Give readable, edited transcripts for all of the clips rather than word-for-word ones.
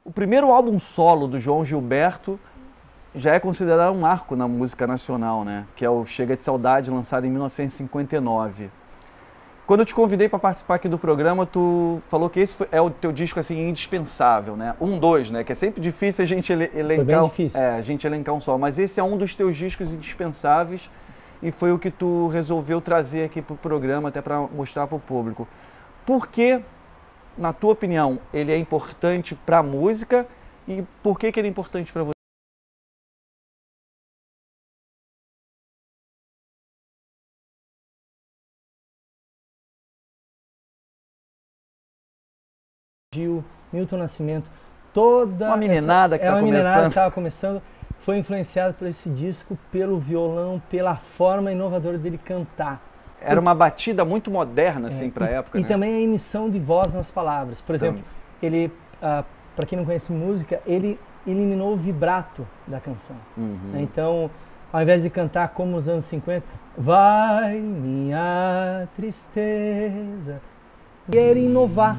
O primeiro álbum solo do João Gilberto já é considerado um marco na música nacional, né? Que é o Chega de Saudade, lançado em 1959. Quando eu te convidei para participar aqui do programa, tu falou que esse é o teu disco assim indispensável, né? 2, né? Que é sempre difícil a gente elencar. Foi bem difícil. A gente elencar um só, mas esse é um dos teus discos indispensáveis e foi o que tu resolveu trazer aqui para o programa, até para mostrar para o público. Por que, na tua opinião, ele é importante para a música e por que ele é importante para você? Gil, Milton Nascimento, toda uma meninada que estava começando, foi influenciado por esse disco, pelo violão, pela forma inovadora dele cantar. Era uma batida muito moderna, assim, para a época, e né? também a emissão de voz nas palavras. Por exemplo, ele, para quem não conhece música, ele eliminou o vibrato da canção. Então, ao invés de cantar como nos anos 50, vai minha tristeza, e era inovar.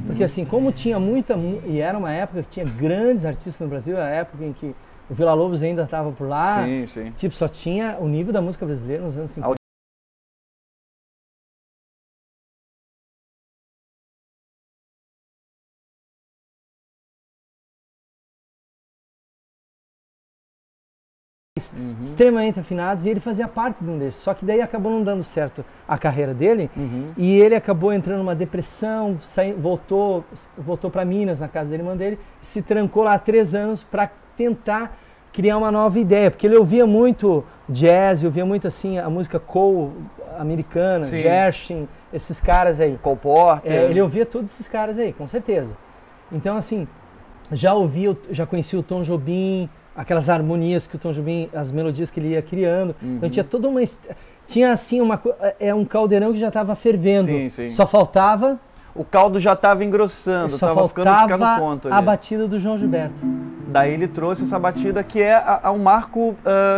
Porque assim, como tinha muita... E era uma época que tinha grandes artistas no Brasil, a época em que o Villa-Lobos ainda estava por lá. Sim, sim. Tipo, só tinha o nível da música brasileira nos anos 50. Extremamente afinados, e ele fazia parte de um desses. Só que daí acabou não dando certo a carreira dele, e ele acabou entrando numa depressão, voltou para Minas, na casa da irmã dele, se trancou lá há 3 anos para tentar criar uma nova ideia, porque ele ouvia muito jazz, ouvia muito assim a música Cole americana, Gershwin, esses caras aí. Cole Porter. Ele ouvia todos esses caras aí, com certeza. Então assim, já conhecia o Tom Jobim, aquelas harmonias que o Tom Jobim, as melodias que ele ia criando. Então tinha toda uma... Tinha assim um caldeirão que já estava fervendo. Só faltava... O caldo já estava engrossando, estava ficando no ponto ali. A batida do João Gilberto. Daí ele trouxe essa batida que é um marco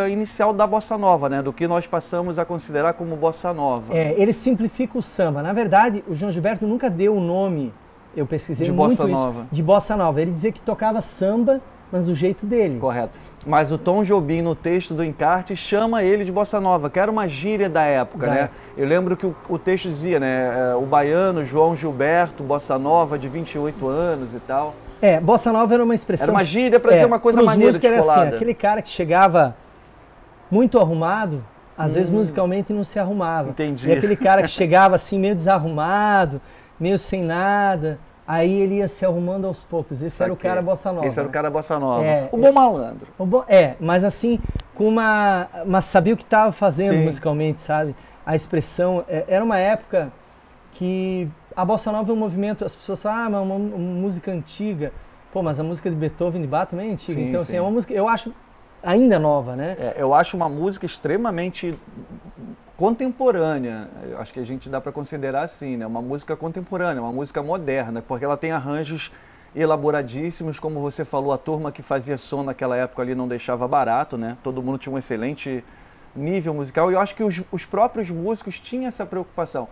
inicial da bossa nova, né? Do que nós passamos a considerar como bossa nova. Ele simplifica o samba. Na verdade, o João Gilberto nunca deu o nome, eu pesquisei muito isso, de bossa nova. Ele dizia que tocava samba, mas do jeito dele. Correto. Mas o Tom Jobim, no texto do encarte, chama ele de bossa nova, que era uma gíria da época, né? Eu lembro que o texto dizia, né? O baiano João Gilberto, bossa nova, de 28 anos e tal. Bossa nova era uma expressão... Era uma gíria para dizer uma coisa maneira, descolada. Assim, aquele cara que chegava muito arrumado, às vezes musicalmente não se arrumava. Entendi. E aquele cara que chegava assim meio desarrumado, meio sem nada... Aí ele ia se arrumando aos poucos. Esse era o cara bossa nova. Esse era o cara bossa nova. O bom malandro. Mas assim, mas sabia o que estava fazendo musicalmente, sabe? A expressão. Era uma época que a bossa nova é um movimento, as pessoas falam, mas uma música antiga. Pô, mas a música de Beethoven de Bach também é antiga. Então, assim, é uma música, eu acho, ainda nova, né? Eu acho uma música extremamente contemporânea, acho que a gente dá para considerar assim, né? Uma música contemporânea, uma música moderna, porque ela tem arranjos elaboradíssimos, como você falou, a turma que fazia som naquela época ali não deixava barato, né? Todo mundo tinha um excelente nível musical e eu acho que os próprios músicos tinham essa preocupação.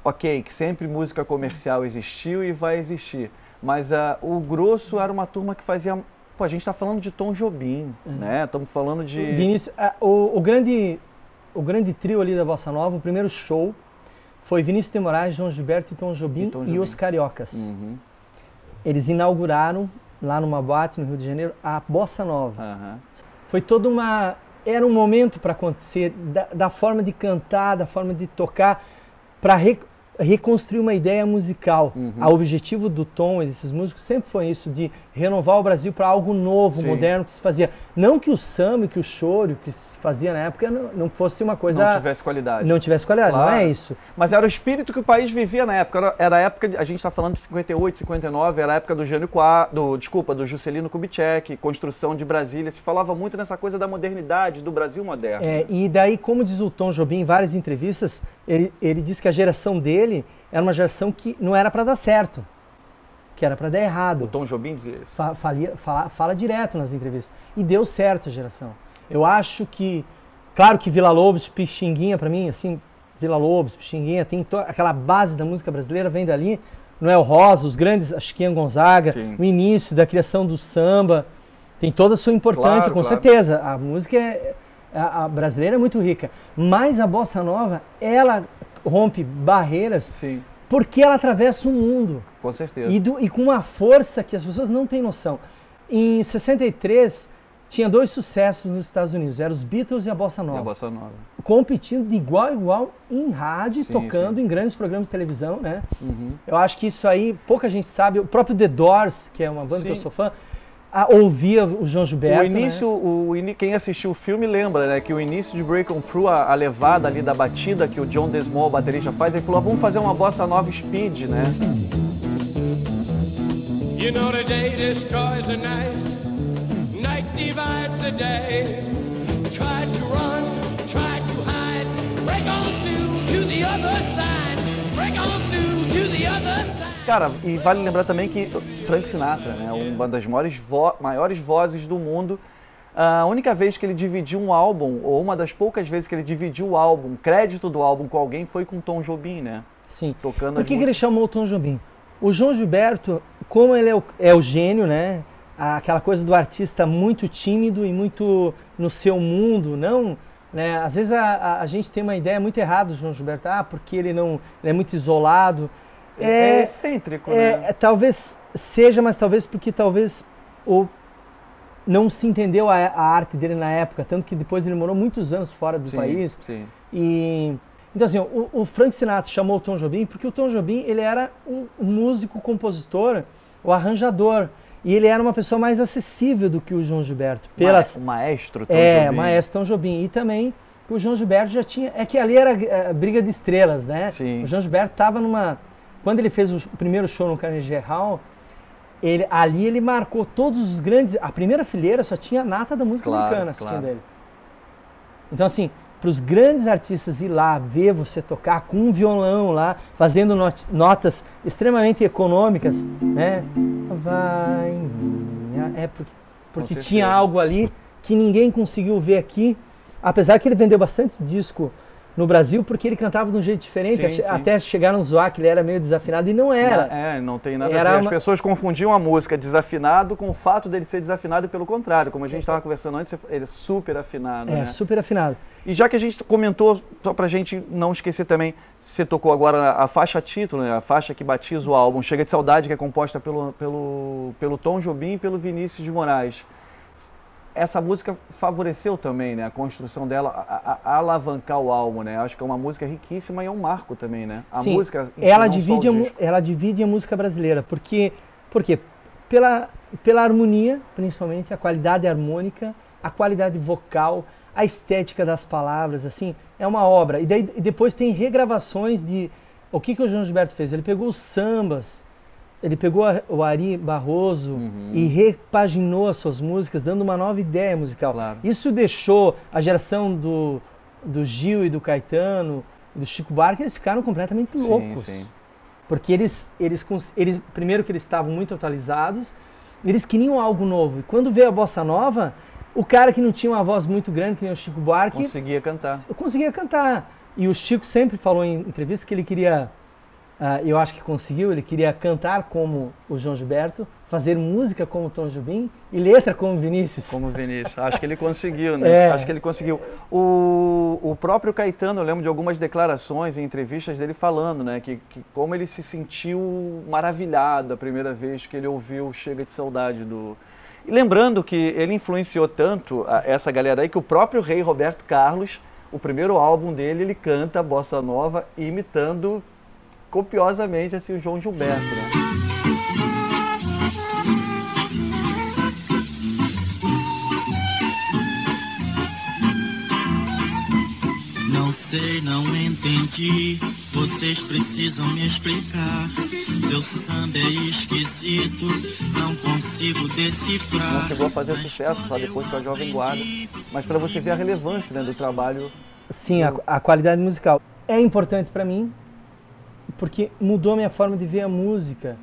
Ok, que sempre música comercial existiu e vai existir, mas o grosso era uma turma que fazia... Pô, a gente está falando de Tom Jobim, né? Estamos falando de... Vinícius, o grande trio ali da Bossa Nova, o primeiro show, foi Vinícius de Moraes, João Gilberto e Tom Jobim e os Cariocas. Eles inauguraram, lá numa boate no Rio de Janeiro, a Bossa Nova. Foi toda uma... Era um momento para acontecer, da forma de cantar, da forma de tocar, para reconstruir uma ideia musical. O objetivo do Tom e desses músicos sempre foi isso, de renovar o Brasil para algo novo, moderno, que se fazia. Não que o samba, que o choro, que se fazia na época, não fosse uma coisa... Não tivesse qualidade. Não tivesse qualidade, claro. Não é isso. Mas era o espírito que o país vivia na época. Era a época, a gente está falando de 58, 59, era a época do do Juscelino Kubitschek, construção de Brasília. Se falava muito nessa coisa da modernidade, do Brasil moderno. E daí, como diz o Tom Jobim em várias entrevistas, ele diz que a geração dele era uma geração que não era para dar certo. que era para dar errado. O Tom Jobim dizia isso? Fala direto nas entrevistas. E deu certo a geração. Eu acho que, claro que Villa-Lobos, Pixinguinha, para mim, assim, Villa-Lobos, Pixinguinha, tem aquela base da música brasileira, vem dali. Noel Rosa, os grandes, Chiquinha Gonzaga, sim, o início da criação do samba, tem toda a sua importância, com certeza. A música a brasileira é muito rica, mas a bossa nova, ela rompe barreiras, sim, porque ela atravessa o mundo. Com certeza. E com uma força que as pessoas não têm noção. Em 63, tinha 2 sucessos nos Estados Unidos, eram os Beatles e a Bossa Nova. E a Bossa Nova. Competindo de igual a igual em rádio, sim, tocando, sim, em grandes programas de televisão, né? Eu acho que isso aí, pouca gente sabe. O próprio The Doors, que é uma banda, sim, que eu sou fã, ouvia o João Gilberto. O início, né? Quem assistiu o filme lembra, né? Que o início de Break On Through, a levada ali da batida que o John Desmond, o baterista, faz, ele falou, vamos fazer uma Bossa Nova speed, né? You know the day destroys the night, night divides the day. Try to run, try to hide, break on through to the other side, break on through to the other side. Cara, e vale lembrar também que Frank Sinatra, né, uma das maiores vozes do mundo, a única vez que ele dividiu um álbum, ou uma das poucas vezes que ele dividiu o álbum, crédito do álbum com alguém, foi com Tom Jobim, né? Sim. Por que ele chamou o Tom Jobim? O João Gilberto, como ele é o gênio, né? Aquela coisa do artista muito tímido e muito no seu mundo, não, né? Às vezes a gente tem uma ideia muito errada do João Gilberto, porque ele é muito isolado. É excêntrico, né? Talvez seja, mas talvez porque não se entendeu a arte dele na época, tanto que depois ele morou muitos anos fora do, sim, país. Sim. Então assim, o Frank Sinatra chamou o Tom Jobim porque o Tom Jobim, ele era um músico, compositor, o arranjador. E ele era uma pessoa mais acessível do que o João Gilberto. O maestro Tom Jobim. O maestro Tom Jobim. E também o João Gilberto já tinha... É que ali era briga de estrelas, né? Sim. O João Gilberto estava numa... Quando ele fez o primeiro show no Carnegie Hall, ali ele marcou todos os grandes... A primeira fileira só tinha a nata da música americana assistindo ele. Então assim, para os grandes artistas ir lá, ver você tocar com um violão lá, fazendo notas extremamente econômicas, né? Vai minha... porque tinha algo ali que ninguém conseguiu ver aqui, apesar que ele vendeu bastante disco no Brasil, porque ele cantava de um jeito diferente, sim, até chegaram a zoar que ele era meio desafinado, e não era. Não tem nada a ver. As pessoas confundiam a música desafinado com o fato dele ser desafinado, e pelo contrário, como a gente estava conversando antes, ele é super afinado, né? Super afinado. E já que a gente comentou, só pra gente não esquecer também, você tocou agora a faixa título, né? A faixa que batiza o álbum, Chega de Saudade, que é composta pelo Tom Jobim e pelo Vinícius de Moraes. Essa música favoreceu também, né, a construção dela, a alavancar o álbum, né? Acho que é uma música riquíssima e é um marco também, né? A sim, música ela divide a música brasileira, por quê? Pela harmonia, principalmente, a qualidade harmônica, a qualidade vocal, a estética das palavras, assim, é uma obra. E depois tem regravações de... O que o João Gilberto fez? Ele pegou os sambas, ele pegou o Ari Barroso e repaginou as suas músicas, dando uma nova ideia musical. Claro. Isso deixou a geração do Gil e do Caetano, do Chico Buarque, eles ficaram completamente loucos. Sim. Porque eles, primeiro que eles estavam muito atualizados, eles queriam algo novo. E quando veio a Bossa Nova, o cara que não tinha uma voz muito grande, que nem o Chico Buarque... Conseguia cantar. E o Chico sempre falou em entrevista que ele queria... eu acho que conseguiu, ele queria cantar como o João Gilberto, fazer música como o Tom Jobim e letra como o Vinícius. Como o Vinícius, acho que ele conseguiu, né? Acho que ele conseguiu. O próprio Caetano, eu lembro de algumas declarações em entrevistas dele falando, né, que como ele se sentiu maravilhado a primeira vez que ele ouviu Chega de Saudade do... E lembrando que ele influenciou tanto essa galera aí que o próprio rei Roberto Carlos, o primeiro álbum dele, ele canta a Bossa Nova imitando copiosamente assim, o João Gilberto, né? Não sei, não entendi, vocês precisam me explicar. Seu samba é esquisito, não consigo decifrar. Não chegou a fazer sucesso só depois com a Jovem Guarda, mas para você ver a relevância, né, do trabalho. Sim, a qualidade musical é importante para mim, porque mudou a minha forma de ver a música.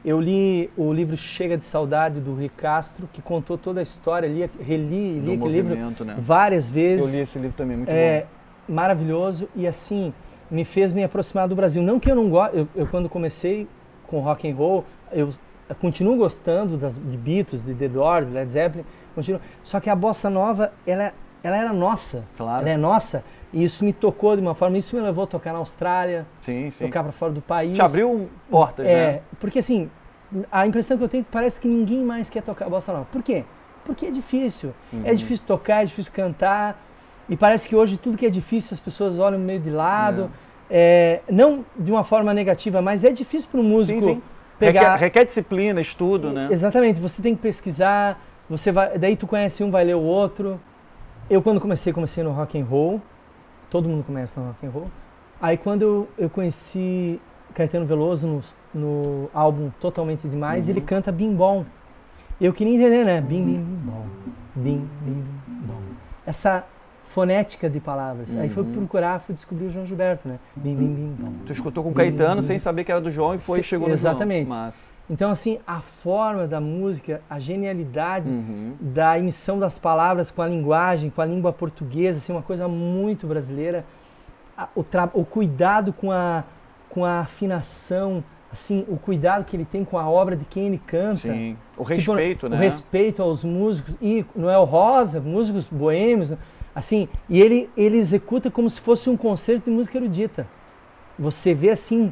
Eu li o livro Chega de Saudade, do Rui Castro, que contou toda a história, li aquele livro, né, várias vezes. Eu li esse livro também, muito bom. Maravilhoso, e assim, me fez me aproximar do Brasil. Não que eu não goste, eu quando comecei com rock and roll, eu continuo gostando de Beatles, de The Doors, Led Zeppelin, continuo. Só que a bossa nova, ela era nossa, claro. Ela é nossa, e isso me tocou de uma forma, isso me levou a tocar na Austrália, tocar para fora do país. Te abriu portas, né? Porque assim, a impressão que eu tenho é que parece que ninguém mais quer tocar bossa nova. Por quê? Porque é difícil. É difícil tocar, é difícil cantar, e parece que hoje tudo que é difícil as pessoas olham meio de lado, não de uma forma negativa, mas é difícil para um músico pegar... Requer disciplina, estudo, né? Exatamente, você tem que pesquisar, daí tu conhece um, vai ler o outro. Eu quando comecei no rock and roll, todo mundo começa no rock and roll. Aí quando eu conheci Caetano Veloso no álbum Totalmente Demais, ele canta Bim Bom. Eu queria entender, né? Bim, bim, bim, bom. Bim, bim, bim, bom. Essa fonética de palavras. Aí fui descobrir o João Gilberto, né? Bim, bim, bim, bom. Tu escutou com o Caetano sem saber que era do João e chegou no João. Exatamente. Então, assim, a forma da música, a genialidade da emissão das palavras com a linguagem, com a língua portuguesa, assim, uma coisa muito brasileira. O cuidado com a afinação, assim, o cuidado que ele tem com a obra de quem ele canta. Sim, o respeito, né? O respeito aos músicos. E Noel Rosa, músicos boêmios, assim, e ele executa como se fosse um concerto de música erudita. Você vê, assim...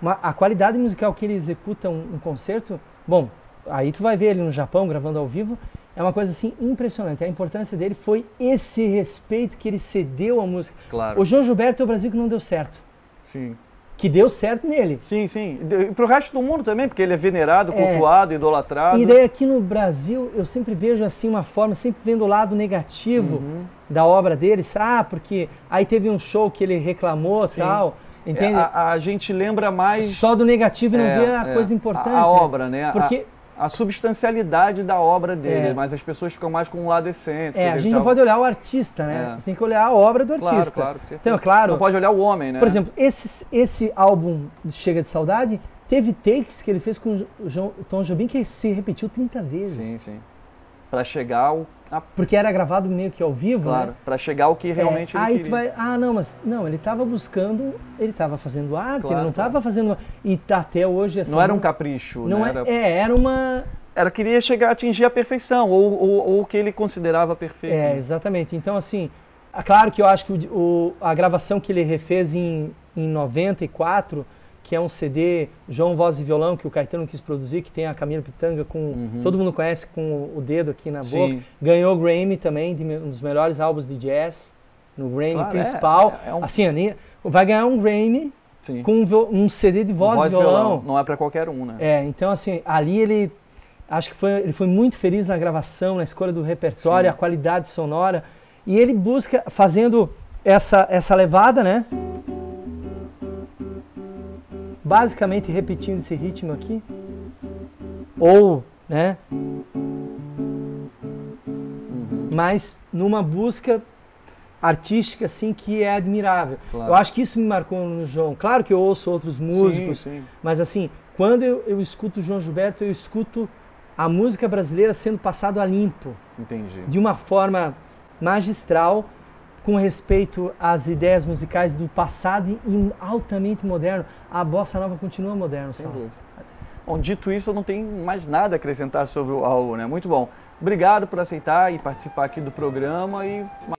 a qualidade musical que ele executa um concerto, bom, aí tu vai ver ele no Japão gravando ao vivo, é uma coisa assim impressionante. A importância dele foi esse respeito que ele cedeu à música. Claro. O João Gilberto é o Brasil que não deu certo. Sim. Que deu certo nele. Sim, sim. E pro resto do mundo também, porque ele é venerado, cultuado, idolatrado. E daí aqui no Brasil eu sempre vejo assim uma forma, sempre vendo o lado negativo da obra dele. Porque aí teve um show que ele reclamou e tal. Entende? A gente lembra mais... Só do negativo e não vê a coisa importante. A obra, né? Porque... A substancialidade da obra dele, mas as pessoas ficam mais com um lado excêntrico. A gente não pode olhar o artista, né? Você tem que olhar a obra do artista. Claro, com certeza. Então, claro, não pode olhar o homem, né? Por exemplo, esse álbum Chega de Saudade, teve takes que ele fez com o Tom Jobim que se repetiu 30 vezes. Sim, sim. Para chegar ao... Porque era gravado meio que ao vivo, claro, né? Para chegar ao que realmente ele queria. Tu vai... não, ele estava buscando, ele estava fazendo arte, claro, ele não estava fazendo... E tá até hoje... Não era um capricho, não né? Era uma... Queria chegar a atingir a perfeição, ou o que ele considerava perfeito. Exatamente. Então, assim, claro que eu acho que a gravação que ele refez em 94, que é um CD João Voz e Violão, que o Caetano quis produzir, que tem a Camila Pitanga, todo mundo conhece, com o dedo aqui na boca. Ganhou o Grammy também, um dos melhores álbuns de jazz, no Grammy principal. Assim, vai ganhar um Grammy com um CD de voz e violão. Não é para qualquer um, né? Então, assim, ali ele... Acho que ele foi muito feliz na gravação, na escolha do repertório, a qualidade sonora. E ele busca, fazendo essa levada, né? Basicamente repetindo esse ritmo aqui. Ou, né? Mas numa busca artística, assim, que é admirável. Claro. Eu acho que isso me marcou no João. Claro que eu ouço outros músicos, mas assim, quando eu escuto o João Gilberto, eu escuto a música brasileira sendo passado a limpo. Entendi. De uma forma magistral, com respeito às ideias musicais do passado e altamente moderno. A bossa nova continua moderna, sem dúvida. Bom, dito isso, eu não tenho mais nada a acrescentar sobre o álbum, né? Muito bom. Obrigado por aceitar e participar aqui do programa e